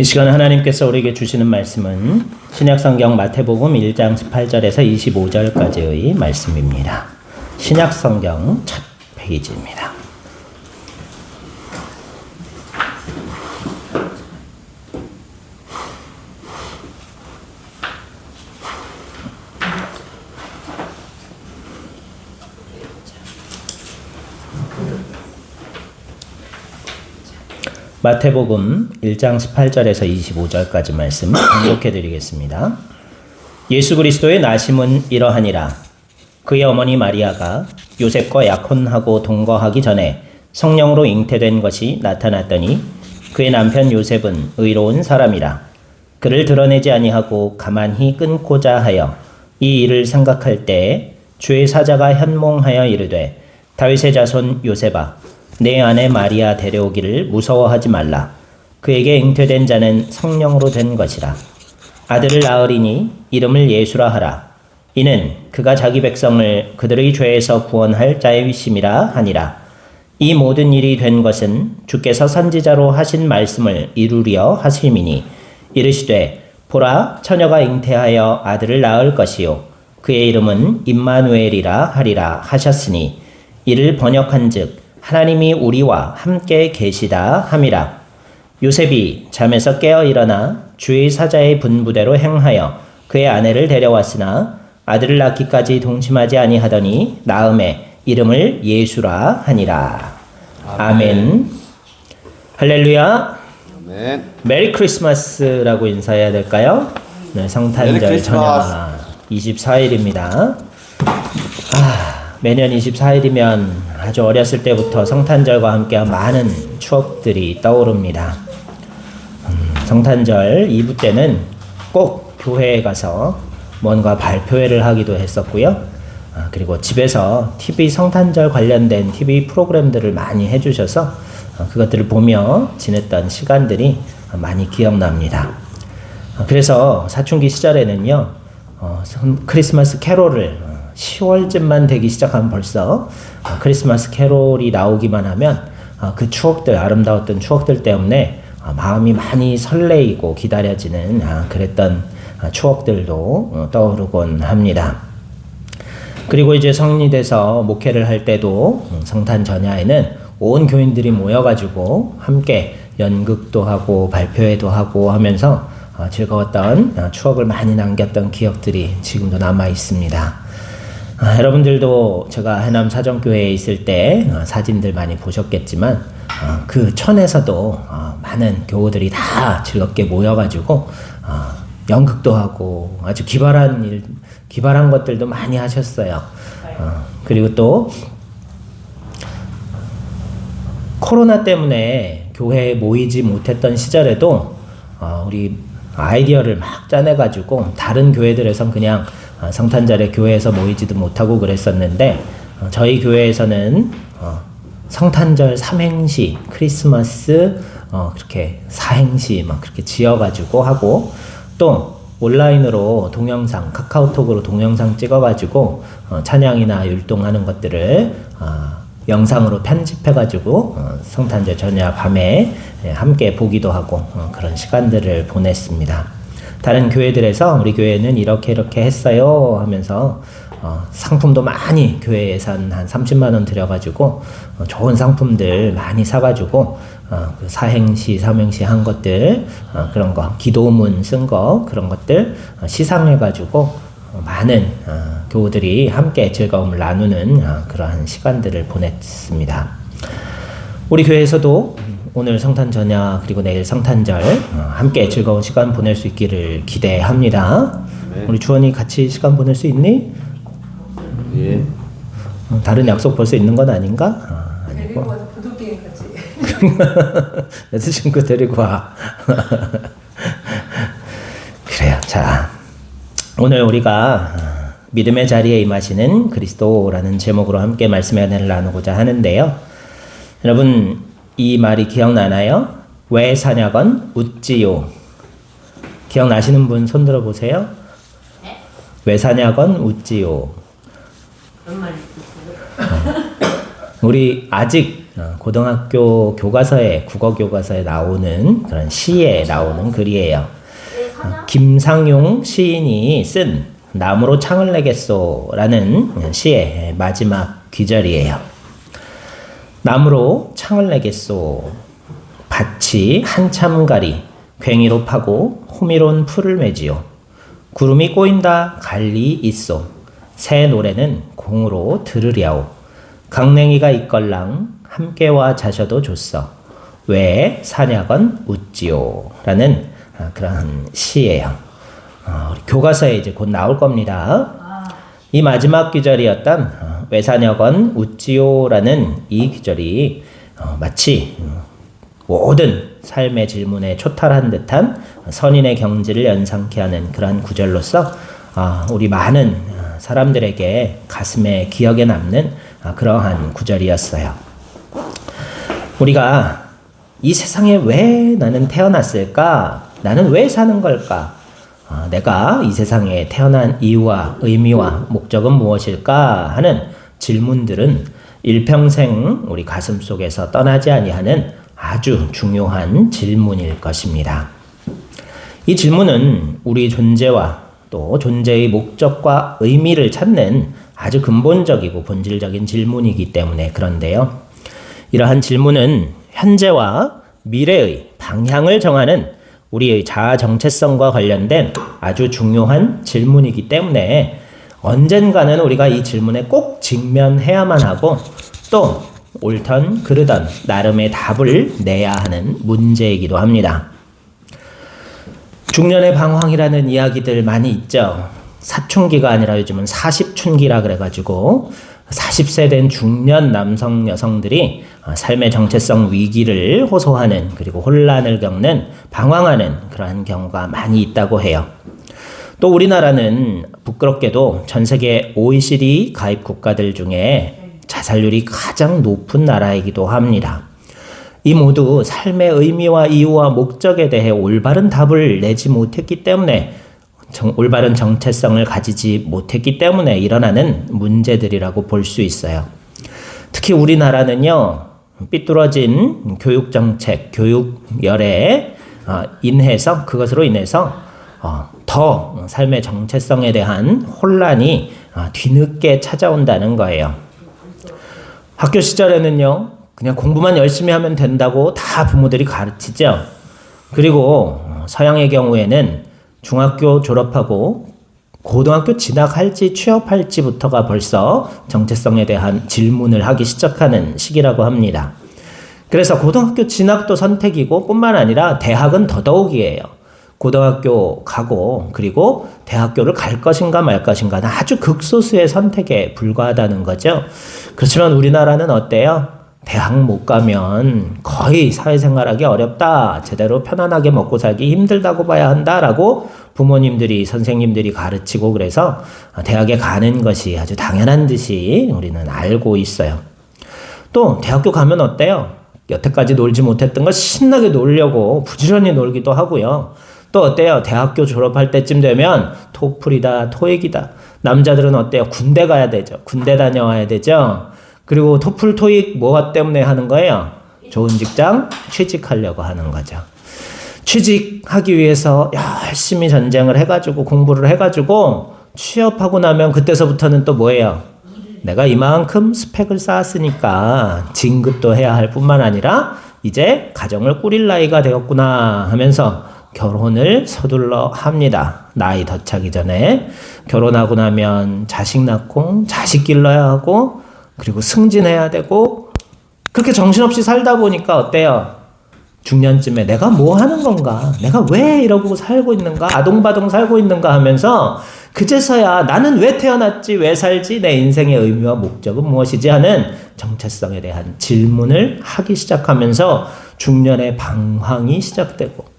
이 시간 하나님께서 우리에게 주시는 말씀은 신약성경 마태복음 1장 18절에서 25절까지의 말씀입니다. 신약성경 첫 페이지입니다. 마태복음 1장 18절에서 25절까지 말씀 봉독해 드리겠습니다. 예수 그리스도의 나심은 이러하니라. 그의 어머니 마리아가 요셉과 약혼하고 동거하기 전에 성령으로 잉태된 것이 나타났더니 그의 남편 요셉은 의로운 사람이라. 그를 드러내지 아니하고 가만히 끊고자 하여 이 일을 생각할 때에 주의 사자가 현몽하여 이르되 다윗의 자손 요셉아 내 아내 마리아 데려오기를 무서워하지 말라. 그에게 잉태된 자는 성령으로 된 것이라. 아들을 낳으리니 이름을 예수라 하라. 이는 그가 자기 백성을 그들의 죄에서 구원할 자의 위심이라 하니라. 이 모든 일이 된 것은 주께서 선지자로 하신 말씀을 이루려 하심이니 이르시되 보라 처녀가 잉태하여 아들을 낳을 것이요 그의 이름은 임마누엘이라 하리라 하셨으니 이를 번역한즉 하나님이 우리와 함께 계시다 함이라. 요셉이 잠에서 깨어 일어나 주의 사자의 분부대로 행하여 그의 아내를 데려왔으나 아들을 낳기까지 동침하지 아니하더니 낳음에 이름을 예수라 하니라. 아멘. 할렐루야. 아멘. 메리 크리스마스라고 인사해야 될까요? 네, 성탄절 저녁 24일입니다. 매년 24일이면 아주 어렸을 때부터 성탄절과 함께한 많은 추억들이 떠오릅니다. 성탄절 2부 때는 꼭 교회에 가서 뭔가 발표회를 하기도 했었고요. 그리고 집에서 TV 성탄절 관련된 TV 프로그램들을 많이 해주셔서 그것들을 보며 지냈던 시간들이 많이 기억납니다. 그래서 사춘기 시절에는요, 크리스마스 캐롤을 10월쯤만 되기 시작하면 벌써 크리스마스 캐롤이 나오기만 하면 그 추억들, 아름다웠던 추억들 때문에 마음이 많이 설레이고 기다려지는 그랬던 추억들도 떠오르곤 합니다. 그리고 이제 성인이 돼서 목회를 할 때도 성탄 전야에는 온 교인들이 모여가지고 함께 연극도 하고 발표회도 하고 하면서 즐거웠던 추억을 많이 남겼던 기억들이 지금도 남아 있습니다. 여러분들도 제가 해남 사정교회에 있을 때 사진들 많이 보셨겠지만 그 천에서도 많은 교우들이 다 즐겁게 모여가지고 연극도 하고 아주 기발한 것들도 많이 하셨어요. 그리고 또 코로나 때문에 교회에 모이지 못했던 시절에도 우리 아이디어를 막 짜내가지고 다른 교회들에선 그냥 성탄절에 교회에서 모이지도 못하고 그랬었는데 저희 교회에서는 성탄절 삼행시, 크리스마스 그렇게 사행시 막 그렇게 지어가지고 하고 또 온라인으로 동영상, 카카오톡으로 동영상 찍어가지고 찬양이나 율동하는 것들을 영상으로 편집해가지고 성탄절 저녁 밤에 함께 보기도 하고 그런 시간들을 보냈습니다. 다른 교회들에서 우리 교회는 이렇게 했어요 하면서 상품도 많이 교회 예산 한 30만 원 들여가지고 좋은 상품들 많이 사가지고 그 사행시, 삼행시 한 것들 그런 거 기도문 쓴 거 그런 것들 시상해가지고 많은 교우들이 함께 즐거움을 나누는 그러한 시간들을 보냈습니다. 우리 교회에서도 오늘 성탄 저녁 그리고 내일 성탄절 함께 즐거운 시간 보낼 수 있기를 기대합니다. 네. 우리 주원이 같이 시간 보낼 수 있니? 예. 다른 약속 벌써 있는 건 아닌가? 아니고. 데리고 와서 보드게임 같이. 여자친구 데리고 와. 그래요. 자, 오늘 우리가 믿음의 자리에 임하시는 그리스도라는 제목으로 함께 말씀의 은혜를 나누고자 하는데요. 여러분 이 말이 기억나나요? 왜 사냐건 웃지요. 기억나시는 분 손 들어보세요. 네? 왜 사냐건 웃지요. 무슨 말이지? 우리 아직 고등학교 교과서에 국어 교과서에 나오는 그런 시에 나오는 글이에요. 김상용 시인이 쓴 나무로 창을 내겠소라는 시의 마지막 귀절이에요. 나무로 창을 내겠소. 밭이 한참 가리 괭이로 파고 호미론 풀을 매지요. 구름이 꼬인다 갈리 있소. 새 노래는 공으로 들으랴오. 강냉이가 있걸랑 함께와 자셔도 좋소. 왜 사냐건 웃지요. 라는 그런 시예요. 우리 교과서에 이제 곧 나올 겁니다. 이 마지막 귀절이었던 왜 사냐건 웃지요. 라는 이 귀절이 마치 모든 삶의 질문에 초탈한 듯한 선인의 경지를 연상케 하는 그러한 구절로서 우리 많은 사람들에게 가슴에 기억에 남는 그러한 구절이었어요. 우리가 이 세상에 왜 나는 태어났을까? 나는 왜 사는 걸까? 내가 이 세상에 태어난 이유와 의미와 목적은 무엇일까? 하는 질문들은 일평생 우리 가슴 속에서 떠나지 아니하는 아주 중요한 질문일 것입니다. 이 질문은 우리 존재와 또 존재의 목적과 의미를 찾는 아주 근본적이고 본질적인 질문이기 때문에 그런데요. 이러한 질문은 현재와 미래의 방향을 정하는 우리의 자아 정체성과 관련된 아주 중요한 질문이기 때문에 언젠가는 우리가 이 질문에 꼭 직면해야만 하고 또 옳던 그르던 나름의 답을 내야 하는 문제이기도 합니다. 중년의 방황이라는 이야기들 많이 있죠. 사춘기가 아니라 요즘은 40춘기라 그래가지고 40세 된 중년 남성 여성들이 삶의 정체성 위기를 호소하는 그리고 혼란을 겪는 방황하는 그러한 경우가 많이 있다고 해요. 또 우리나라는 부끄럽게도 전 세계 OECD 가입 국가들 중에 자살률이 가장 높은 나라이기도 합니다. 이 모두 삶의 의미와 이유와 목적에 대해 올바른 답을 내지 못했기 때문에 올바른 정체성을 가지지 못했기 때문에 일어나는 문제들이라고 볼 수 있어요. 특히 우리나라는요, 삐뚤어진 교육정책, 교육열에 그것으로 인해서 더 삶의 정체성에 대한 혼란이 뒤늦게 찾아온다는 거예요. 학교 시절에는요, 그냥 공부만 열심히 하면 된다고 다 부모들이 가르치죠. 그리고 서양의 경우에는 중학교 졸업하고 고등학교 진학할지 취업할지부터가 벌써 정체성에 대한 질문을 하기 시작하는 시기라고 합니다. 그래서 고등학교 진학도 선택이고 뿐만 아니라 대학은 더더욱이에요. 고등학교 가고 그리고 대학교를 갈 것인가 말 것인가는 아주 극소수의 선택에 불과하다는 거죠. 그렇지만 우리나라는 어때요? 대학 못 가면 거의 사회생활하기 어렵다. 제대로 편안하게 먹고 살기 힘들다고 봐야 한다라고 부모님들이 선생님들이 가르치고 그래서 대학에 가는 것이 아주 당연한 듯이 우리는 알고 있어요. 또 대학교 가면 어때요? 여태까지 놀지 못했던 거 신나게 놀려고 부지런히 놀기도 하고요. 또 어때요? 대학교 졸업할 때쯤 되면 토플이다, 토익이다. 남자들은 어때요? 군대 가야 되죠. 군대 다녀와야 되죠. 그리고 토플, 토익 뭐 때문에 하는 거예요? 좋은 직장 취직하려고 하는 거죠. 취직하기 위해서 열심히 전쟁을 해가지고 공부를 해가지고 취업하고 나면 그때서부터는 또 뭐예요? 내가 이만큼 스펙을 쌓았으니까 진급도 해야 할 뿐만 아니라 이제 가정을 꾸릴 나이가 되었구나 하면서 결혼을 서둘러 합니다. 나이 더 차기 전에. 결혼하고 나면 자식 낳고 자식 길러야 하고 그리고 승진해야 되고 그렇게 정신없이 살다 보니까 어때요? 중년쯤에 내가 뭐 하는 건가? 내가 왜 이러고 살고 있는가? 아동바동 살고 있는가 하면서 그제서야 나는 왜 태어났지? 왜 살지? 내 인생의 의미와 목적은 무엇이지? 하는 정체성에 대한 질문을 하기 시작하면서 중년의 방황이 시작되고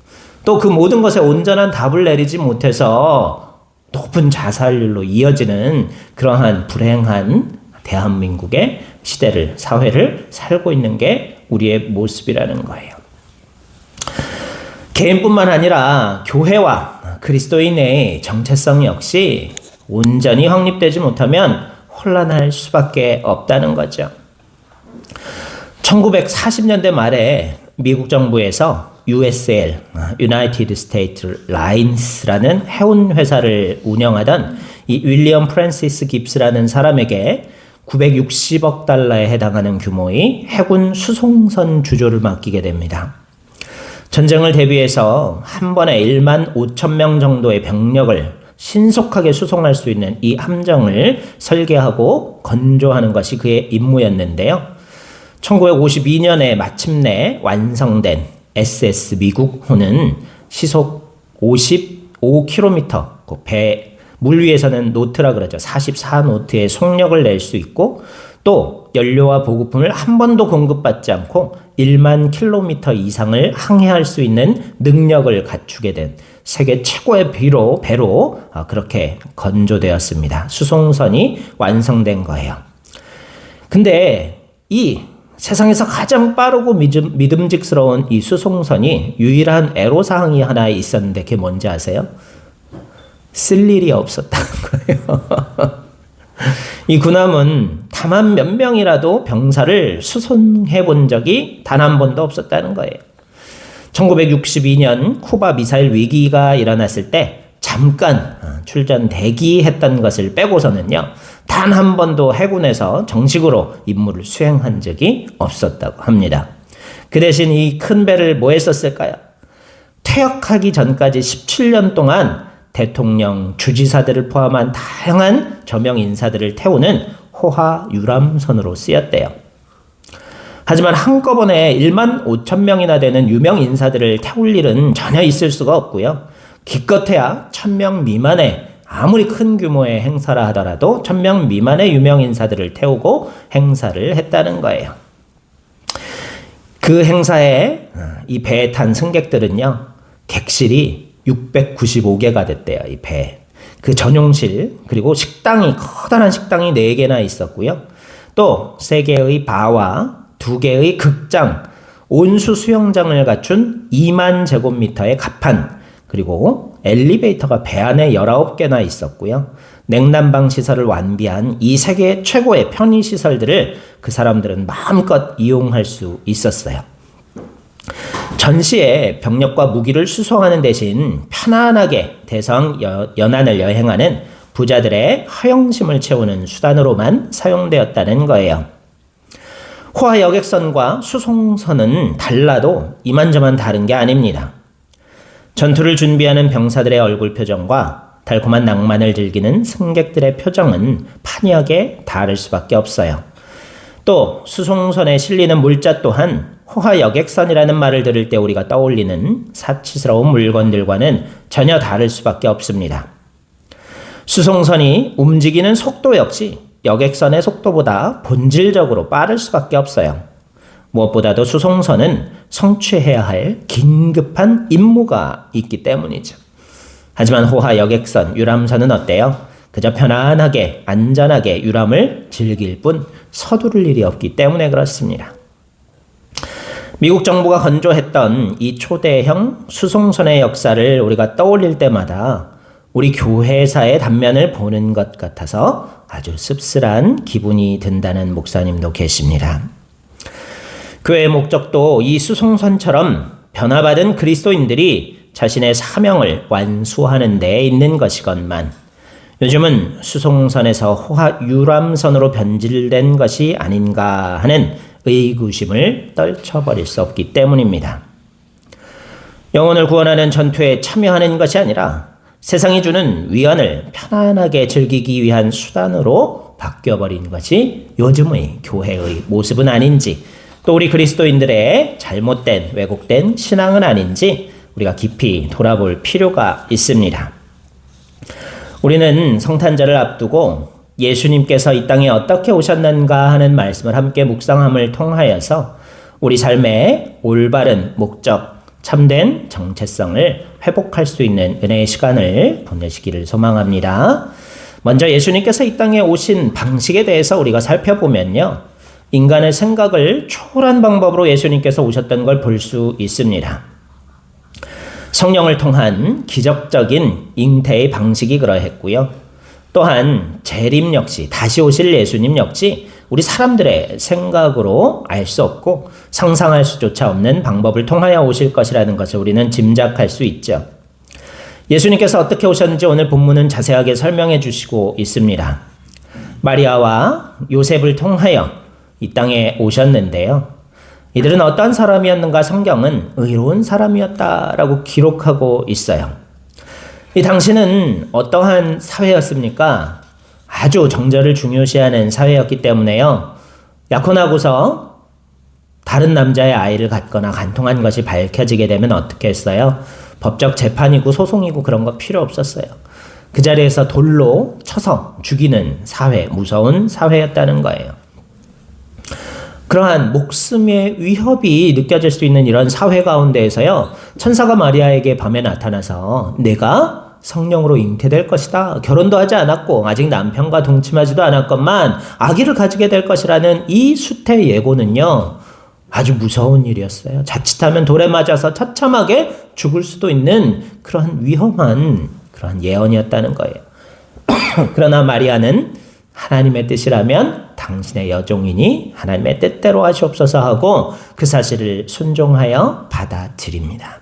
또 그 모든 것에 온전한 답을 내리지 못해서 높은 자살률로 이어지는 그러한 불행한 대한민국의 시대를, 사회를 살고 있는 게 우리의 모습이라는 거예요. 개인뿐만 아니라 교회와 그리스도인의 정체성 역시 온전히 확립되지 못하면 혼란할 수밖에 없다는 거죠. 1940년대 말에 미국 정부에서 USL, United States Lines라는 해운 회사를 운영하던 이 윌리엄 프랜시스 깁스라는 사람에게 960억 달러에 해당하는 규모의 해군 수송선 주조를 맡기게 됩니다. 전쟁을 대비해서 한 번에 1만 5천 명 정도의 병력을 신속하게 수송할 수 있는 이 함정을 설계하고 건조하는 것이 그의 임무였는데요. 1952년에 마침내 완성된 SS 미국호는 시속 55km, 물 위에서는 노트라 그러죠. 44노트의 속력을 낼 수 있고 또 연료와 보급품을 한 번도 공급받지 않고 1만 킬로미터 이상을 항해할 수 있는 능력을 갖추게 된 세계 최고의 배로 그렇게 건조되었습니다. 수송선이 완성된 거예요. 근데 이 세상에서 가장 빠르고 믿음직스러운 이 수송선이 유일한 애로사항이 하나 있었는데 그게 뭔지 아세요? 쓸 일이 없었다는 거예요. 이 군함은 다만 몇 명이라도 병사를 수송해 본 적이 단 한 번도 없었다는 거예요. 1962년 쿠바 미사일 위기가 일어났을 때 잠깐 출전 대기했던 것을 빼고서는요, 단 한 번도 해군에서 정식으로 임무를 수행한 적이 없었다고 합니다. 그 대신 이 큰 배를 뭐 했었을까요? 퇴역하기 전까지 17년 동안 대통령, 주지사들을 포함한 다양한 저명 인사들을 태우는 호화 유람선으로 쓰였대요. 하지만 한꺼번에 1만 5천 명이나 되는 유명 인사들을 태울 일은 전혀 있을 수가 없고요. 기껏해야 1,000명 미만의 아무리 큰 규모의 행사라 하더라도 1,000명 미만의 유명 인사들을 태우고 행사를 했다는 거예요. 그 행사에 이 배에 탄 승객들은요, 객실이 695개가 됐대요. 이 배. 그 전용실, 그리고 식당이, 커다란 식당이 4개나 있었고요. 또 3개의 바와 2개의 극장, 온수 수영장을 갖춘 2만 제곱미터의 갑판, 그리고 엘리베이터가 배 안에 19개나 있었고요. 냉난방 시설을 완비한 이 세계 최고의 편의 시설들을 그 사람들은 마음껏 이용할 수 있었어요. 전시에 병력과 무기를 수송하는 대신 편안하게 대성 연안을 여행하는 부자들의 허영심을 채우는 수단으로만 사용되었다는 거예요. 호화 여객선과 수송선은 달라도 이만저만 다른 게 아닙니다. 전투를 준비하는 병사들의 얼굴 표정과 달콤한 낭만을 즐기는 승객들의 표정은 판이하게 다를 수밖에 없어요. 또 수송선에 실리는 물자 또한 호화 여객선이라는 말을 들을 때 우리가 떠올리는 사치스러운 물건들과는 전혀 다를 수밖에 없습니다. 수송선이 움직이는 속도 역시 여객선의 속도보다 본질적으로 빠를 수밖에 없어요. 무엇보다도 수송선은 성취해야 할 긴급한 임무가 있기 때문이죠. 하지만 호화 여객선, 유람선은 어때요? 그저 편안하게, 안전하게 유람을 즐길 뿐 서두를 일이 없기 때문에 그렇습니다. 미국 정부가 건조했던 이 초대형 수송선의 역사를 우리가 떠올릴 때마다 우리 교회사의 단면을 보는 것 같아서 아주 씁쓸한 기분이 든다는 목사님도 계십니다. 교회의 목적도 이 수송선처럼 변화받은 그리스도인들이 자신의 사명을 완수하는 데 있는 것이건만 요즘은 수송선에서 호화 유람선으로 변질된 것이 아닌가 하는 의구심을 떨쳐버릴 수 없기 때문입니다. 영혼을 구원하는 전투에 참여하는 것이 아니라 세상이 주는 위안을 편안하게 즐기기 위한 수단으로 바뀌어버린 것이 요즘의 교회의 모습은 아닌지, 또 우리 그리스도인들의 잘못된 왜곡된 신앙은 아닌지 우리가 깊이 돌아볼 필요가 있습니다. 우리는 성탄절을 앞두고 예수님께서 이 땅에 어떻게 오셨는가 하는 말씀을 함께 묵상함을 통하여서 우리 삶의 올바른 목적, 참된 정체성을 회복할 수 있는 은혜의 시간을 보내시기를 소망합니다. 먼저 예수님께서 이 땅에 오신 방식에 대해서 우리가 살펴보면요, 인간의 생각을 초월한 방법으로 예수님께서 오셨던 걸 볼 수 있습니다. 성령을 통한 기적적인 잉태의 방식이 그러했고요. 또한 재림 역시, 다시 오실 예수님 역시 우리 사람들의 생각으로 알 수 없고 상상할 수조차 없는 방법을 통하여 오실 것이라는 것을 우리는 짐작할 수 있죠. 예수님께서 어떻게 오셨는지 오늘 본문은 자세하게 설명해 주시고 있습니다. 마리아와 요셉을 통하여 이 땅에 오셨는데요. 이들은 어떤 사람이었는가 성경은 의로운 사람이었다라고 기록하고 있어요. 이 당시는 어떠한 사회였습니까? 아주 정절을 중요시하는 사회였기 때문에요. 약혼하고서 다른 남자의 아이를 갖거나 간통한 것이 밝혀지게 되면 어떻게 했어요? 법적 재판이고 소송이고 그런 거 필요 없었어요. 그 자리에서 돌로 쳐서 죽이는 사회, 무서운 사회였다는 거예요. 그러한 목숨의 위협이 느껴질 수 있는 이런 사회 가운데에서요. 천사가 마리아에게 밤에 나타나서 내가 성령으로 잉태될 것이다. 결혼도 하지 않았고 아직 남편과 동침하지도 않았건만 아기를 가지게 될 것이라는 이 수태 예고는요. 아주 무서운 일이었어요. 자칫하면 돌에 맞아서 처참하게 죽을 수도 있는 그런 위험한 그런 예언이었다는 거예요. 그러나 마리아는 하나님의 뜻이라면 당신의 여종이니 하나님의 뜻대로 하시옵소서 하고 그 사실을 순종하여 받아들입니다.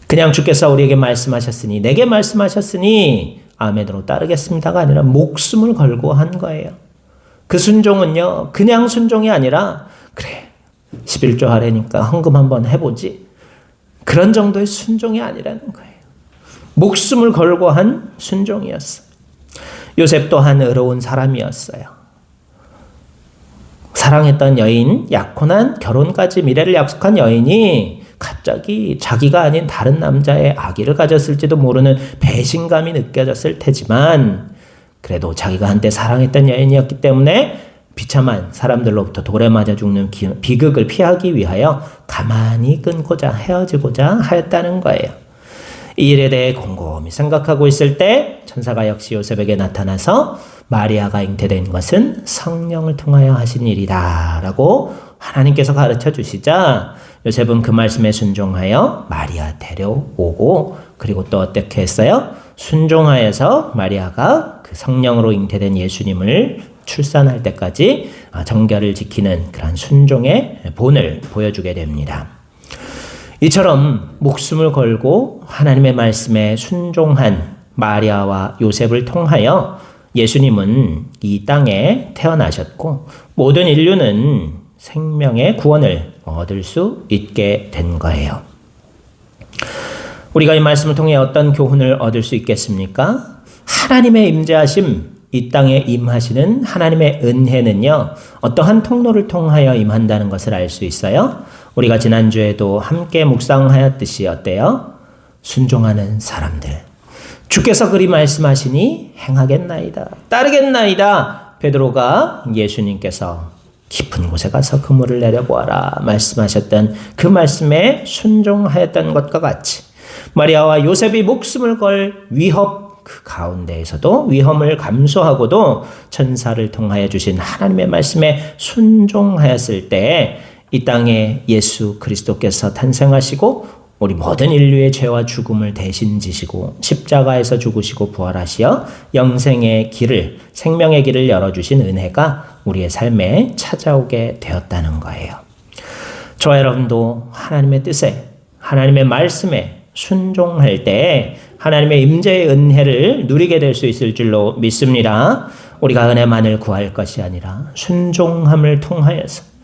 그냥 주께서 우리에게 말씀하셨으니 내게 말씀하셨으니 아멘으로 따르겠습니다가 아니라 목숨을 걸고 한 거예요. 그 순종은요. 그냥 순종이 아니라 그래 11조 하래니까 헌금 한번 해보지. 그런 정도의 순종이 아니라는 거예요. 목숨을 걸고 한 순종이었어요. 요셉 또한 의로운 사람이었어요. 사랑했던 여인, 약혼한 결혼까지 미래를 약속한 여인이 갑자기 자기가 아닌 다른 남자의 아기를 가졌을지도 모르는 배신감이 느껴졌을 테지만 그래도 자기가 한때 사랑했던 여인이었기 때문에 비참한 사람들로부터 돌에 맞아 죽는 비극을 피하기 위하여 가만히 끊고자 헤어지고자 하였다는 거예요. 이 일에 대해 곰곰이 생각하고 있을 때 천사가 역시 요셉에게 나타나서 마리아가 잉태된 것은 성령을 통하여 하신 일이다 라고 하나님께서 가르쳐 주시자 요셉은 그 말씀에 순종하여 마리아 데려오고 그리고 또 어떻게 했어요? 순종하여서 마리아가 그 성령으로 잉태된 예수님을 출산할 때까지 정결을 지키는 그런 순종의 본을 보여주게 됩니다. 이처럼 목숨을 걸고 하나님의 말씀에 순종한 마리아와 요셉을 통하여 예수님은 이 땅에 태어나셨고 모든 인류는 생명의 구원을 얻을 수 있게 된 거예요. 우리가 이 말씀을 통해 어떤 교훈을 얻을 수 있겠습니까? 하나님의 임재하심, 이 땅에 임하시는 하나님의 은혜는요. 어떠한 통로를 통하여 임한다는 것을 알 수 있어요. 우리가 지난주에도 함께 묵상하였듯이 어때요? 순종하는 사람들. 주께서 그리 말씀하시니 행하겠나이다. 따르겠나이다. 베드로가 예수님께서 깊은 곳에 가서 그물을 내려보아라 말씀하셨던 그 말씀에 순종하였던 것과 같이 마리아와 요셉이 목숨을 걸 위협 그 가운데에서도 위험을 감수하고도 천사를 통하여 주신 하나님의 말씀에 순종하였을 때 이 땅에 예수 그리스도께서 탄생하시고 우리 모든 인류의 죄와 죽음을 대신 지시고 십자가에서 죽으시고 부활하시어 영생의 길을 생명의 길을 열어주신 은혜가 우리의 삶에 찾아오게 되었다는 거예요. 저와 여러분도 하나님의 뜻에 하나님의 말씀에 순종할 때 하나님의 임재의 은혜를 누리게 될 수 있을 줄로 믿습니다. 우리가 은혜만을 구할 것이 아니라 순종함을 통하여서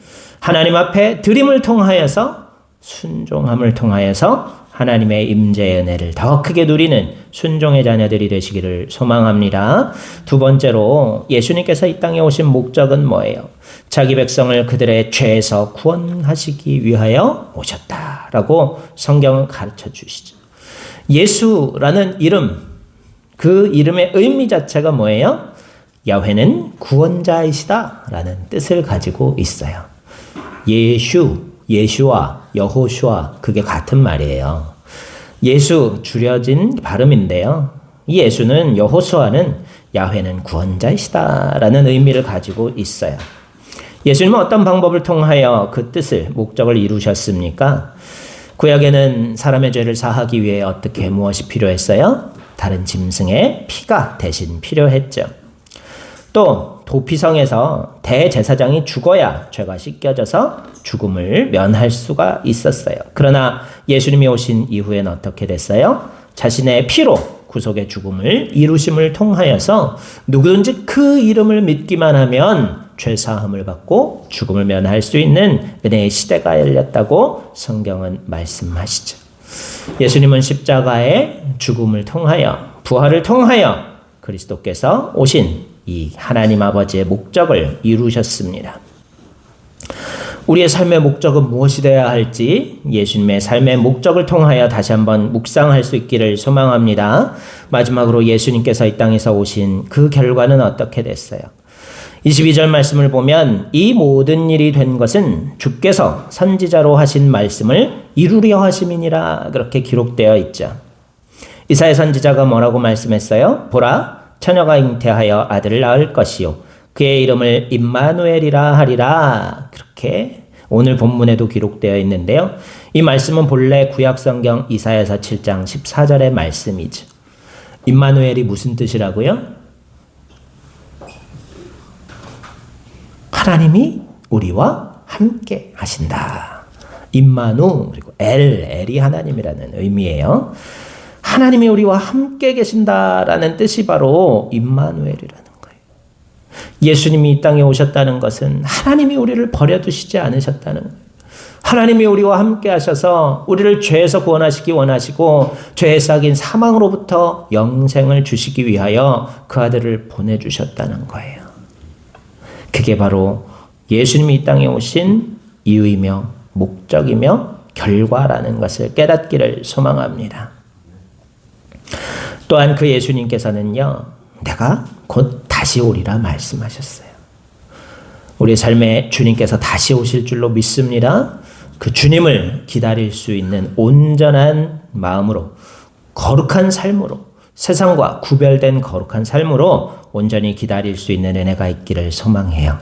하나님 앞에 드림을 통하여서 순종함을 통하여서 하나님의 임재의 은혜를 더 크게 누리는 순종의 자녀들이 되시기를 소망합니다. 두 번째로 예수님께서 이 땅에 오신 목적은 뭐예요? 자기 백성을 그들의 죄에서 구원하시기 위하여 오셨다라고 성경은 가르쳐 주시죠. 예수라는 이름, 그 이름의 의미 자체가 뭐예요? 야훼는 구원자이시다라는 뜻을 가지고 있어요. 예슈와 여호슈아 그게 같은 말이에요. 예수 줄여진 발음인데요. 이 예수는 여호수아는 야훼는 구원자이시다라는 의미를 가지고 있어요. 예수님은 어떤 방법을 통하여 그 뜻을 목적을 이루셨습니까? 구약에는 사람의 죄를 사하기 위해 어떻게 무엇이 필요했어요? 다른 짐승의 피가 대신 필요했죠. 또 도피성에서 대제사장이 죽어야 죄가 씻겨져서 죽음을 면할 수가 있었어요. 그러나 예수님이 오신 이후엔 어떻게 됐어요? 자신의 피로 구속의 죽음을 이루심을 통하여서 누구든지 그 이름을 믿기만 하면 죄 사함을 받고 죽음을 면할 수 있는 은혜의 시대가 열렸다고 성경은 말씀하시죠. 예수님은 십자가의 죽음을 통하여 부활을 통하여 그리스도께서 오신 이 하나님 아버지의 목적을 이루셨습니다. 우리의 삶의 목적은 무엇이 되어야 할지 예수님의 삶의 목적을 통하여 다시 한번 묵상할 수 있기를 소망합니다. 마지막으로 예수님께서 이 땅에서 오신 그 결과는 어떻게 됐어요? 22절 말씀을 보면 이 모든 일이 된 것은 주께서 선지자로 하신 말씀을 이루려 하심이니라 그렇게 기록되어 있죠. 이사야 선지자가 뭐라고 말씀했어요? 보라, 처녀가 잉태하여 아들을 낳을 것이요 그의 이름을 임마누엘이라 하리라. 그렇게 오늘 본문에도 기록되어 있는데요. 이 말씀은 본래 구약성경 이사야서 7장 14절의 말씀이죠. 임마누엘이 무슨 뜻이라고요? 하나님이 우리와 함께 하신다. 임마누 그리고 엘이 하나님이라는 의미예요. 하나님이 우리와 함께 계신다라는 뜻이 바로 임마누엘이라는 거예요. 예수님이 이 땅에 오셨다는 것은 하나님이 우리를 버려두시지 않으셨다는 거예요. 하나님이 우리와 함께 하셔서 우리를 죄에서 구원하시기 원하시고 죄에 싹인 사망으로부터 영생을 주시기 위하여 그 아들을 보내주셨다는 거예요. 그게 바로 예수님이 이 땅에 오신 이유이며 목적이며 결과라는 것을 깨닫기를 소망합니다. 또한 그 예수님께서는요, 내가 곧 다시 오리라 말씀하셨어요. 우리 삶에 주님께서 다시 오실 줄로 믿습니다. 그 주님을 기다릴 수 있는 온전한 마음으로, 거룩한 삶으로, 세상과 구별된 거룩한 삶으로 온전히 기다릴 수 있는 은혜가 있기를 소망해요.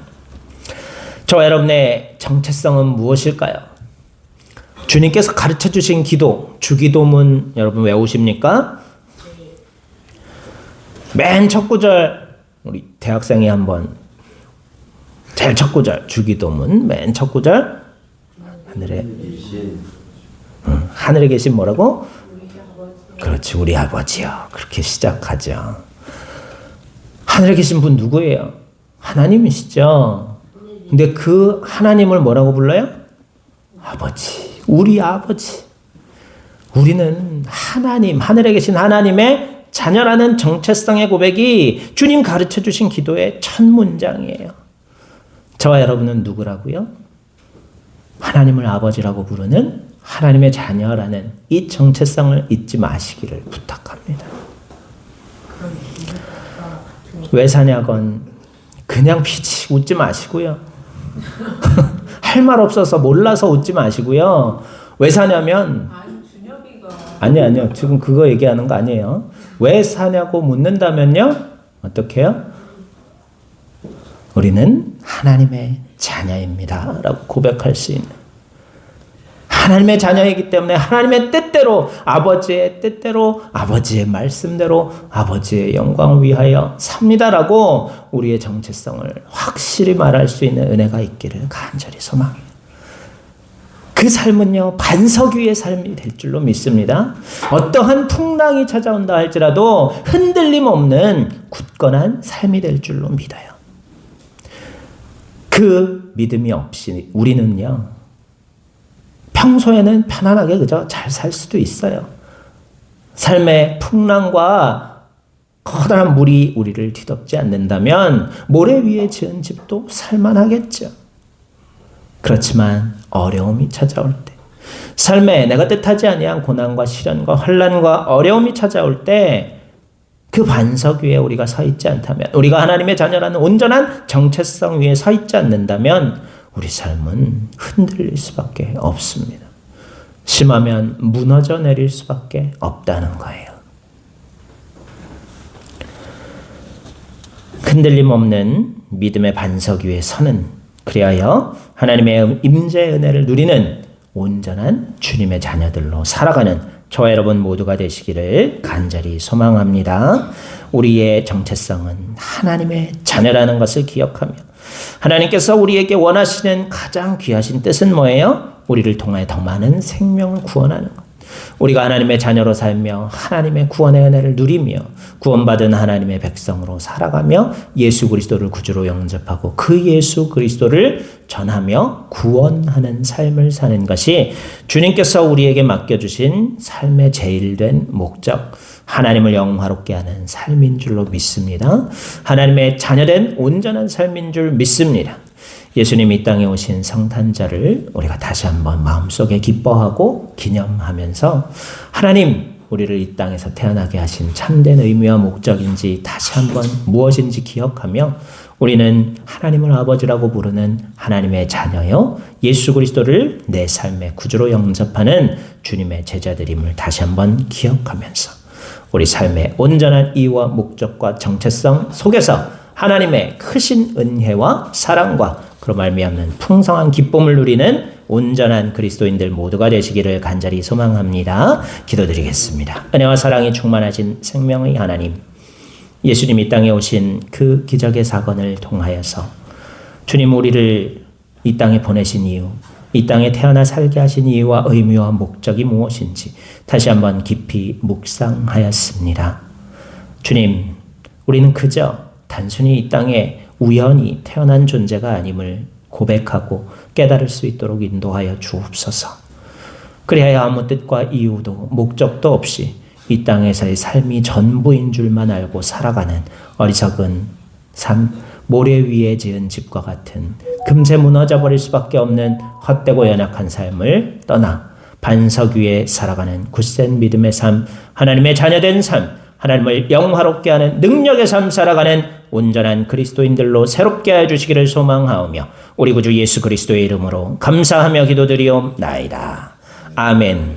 저와 여러분의 정체성은 무엇일까요? 주님께서 가르쳐 주신 기도, 주기도문 여러분 외우십니까? 맨 첫 구절, 우리 대학생이 한번 제일 첫 구절, 주기도문 맨 첫 구절, 하늘에 계신 뭐라고? 그렇지, 우리 아버지요. 그렇게 시작하죠. 하늘에 계신 분 누구예요? 하나님이시죠. 근데 그 하나님을 뭐라고 불러요? 아버지, 우리 아버지. 우리는 하나님, 하늘에 계신 하나님의 자녀라는 정체성의 고백이 주님 가르쳐 주신 기도의 첫 문장이에요. 저와 여러분은 누구라고요? 하나님을 아버지라고 부르는 하나님의 자녀라는 이 정체성을 잊지 마시기를 부탁합니다. 왜 사냐건 그냥 피치 웃지 마시고요. 할 말 없어서 몰라서 웃지 마시고요. 왜 사냐면 아니요. 지금 그거 얘기하는 거 아니에요. 왜 사냐고 묻는다면요. 어떻게 해요? 우리는 하나님의 자녀입니다 라고 고백할 수 있는, 하나님의 자녀이기 때문에 하나님의 뜻대로, 아버지의 뜻대로, 아버지의 말씀대로 아버지의 영광을 위하여 삽니다라고 우리의 정체성을 확실히 말할 수 있는 은혜가 있기를 간절히 소망해요. 그 삶은요, 반석 위의 삶이 될 줄로 믿습니다. 어떠한 풍랑이 찾아온다 할지라도 흔들림 없는 굳건한 삶이 될 줄로 믿어요. 그 믿음이 없이 우리는요, 평소에는 편안하게 그저 잘 살 수도 있어요. 삶의 풍랑과 커다란 물이 우리를 뒤덮지 않는다면 모래 위에 지은 집도 살만하겠죠. 그렇지만 어려움이 찾아올 때, 삶에 내가 뜻하지 아니한 고난과 시련과 환난과 어려움이 찾아올 때 그 반석 위에 우리가 서 있지 않다면, 우리가 하나님의 자녀라는 온전한 정체성 위에 서 있지 않는다면 우리 삶은 흔들릴 수밖에 없습니다. 심하면 무너져 내릴 수밖에 없다는 거예요. 흔들림 없는 믿음의 반석 위에 서는, 그리하여 하나님의 임재의 은혜를 누리는 온전한 주님의 자녀들로 살아가는 저와 여러분 모두가 되시기를 간절히 소망합니다. 우리의 정체성은 하나님의 자녀라는 것을 기억하며 하나님께서 우리에게 원하시는 가장 귀하신 뜻은 뭐예요? 우리를 통하여 더 많은 생명을 구원하는 것. 우리가 하나님의 자녀로 살며 하나님의 구원의 은혜를 누리며 구원받은 하나님의 백성으로 살아가며 예수 그리스도를 구주로 영접하고 그 예수 그리스도를 전하며 구원하는 삶을 사는 것이 주님께서 우리에게 맡겨주신 삶의 제일된 목적, 하나님을 영화롭게 하는 삶인 줄로 믿습니다. 하나님의 자녀된 온전한 삶인 줄 믿습니다. 예수님이 이 땅에 오신 성탄절을 우리가 다시 한번 마음속에 기뻐하고 기념하면서 하나님, 우리를 이 땅에서 태어나게 하신 참된 의미와 목적인지 다시 한번 무엇인지 기억하며 우리는 하나님을 아버지라고 부르는 하나님의 자녀요, 예수 그리스도를 내 삶의 구주로 영접하는 주님의 제자들임을 다시 한번 기억하면서 우리 삶의 온전한 이유와 목적과 정체성 속에서 하나님의 크신 은혜와 사랑과 그로 말미암는 풍성한 기쁨을 누리는 온전한 그리스도인들 모두가 되시기를 간절히 소망합니다. 기도드리겠습니다. 은혜와 사랑이 충만하신 생명의 하나님, 예수님이 이 땅에 오신 그 기적의 사건을 통하여서 주님 우리를 이 땅에 보내신 이유, 이 땅에 태어나 살게 하신 이유와 의미와 목적이 무엇인지 다시 한번 깊이 묵상하였습니다. 주님, 우리는 그저 단순히 이 땅에 우연히 태어난 존재가 아님을 고백하고 깨달을 수 있도록 인도하여 주옵소서. 그리하여 아무 뜻과 이유도 목적도 없이 이 땅에서의 삶이 전부인 줄만 알고 살아가는 어리석은 삶, 모래 위에 지은 집과 같은 금세 무너져 버릴 수밖에 없는 헛되고 연약한 삶을 떠나 반석 위에 살아가는 굳센 믿음의 삶, 하나님의 자녀된 삶, 하나님을 영화롭게 하는 능력의 삶 살아가는 온전한 그리스도인들로 새롭게 해주시기를 소망하오며 우리 구주 예수 그리스도의 이름으로 감사하며 기도드리옵나이다. 아멘.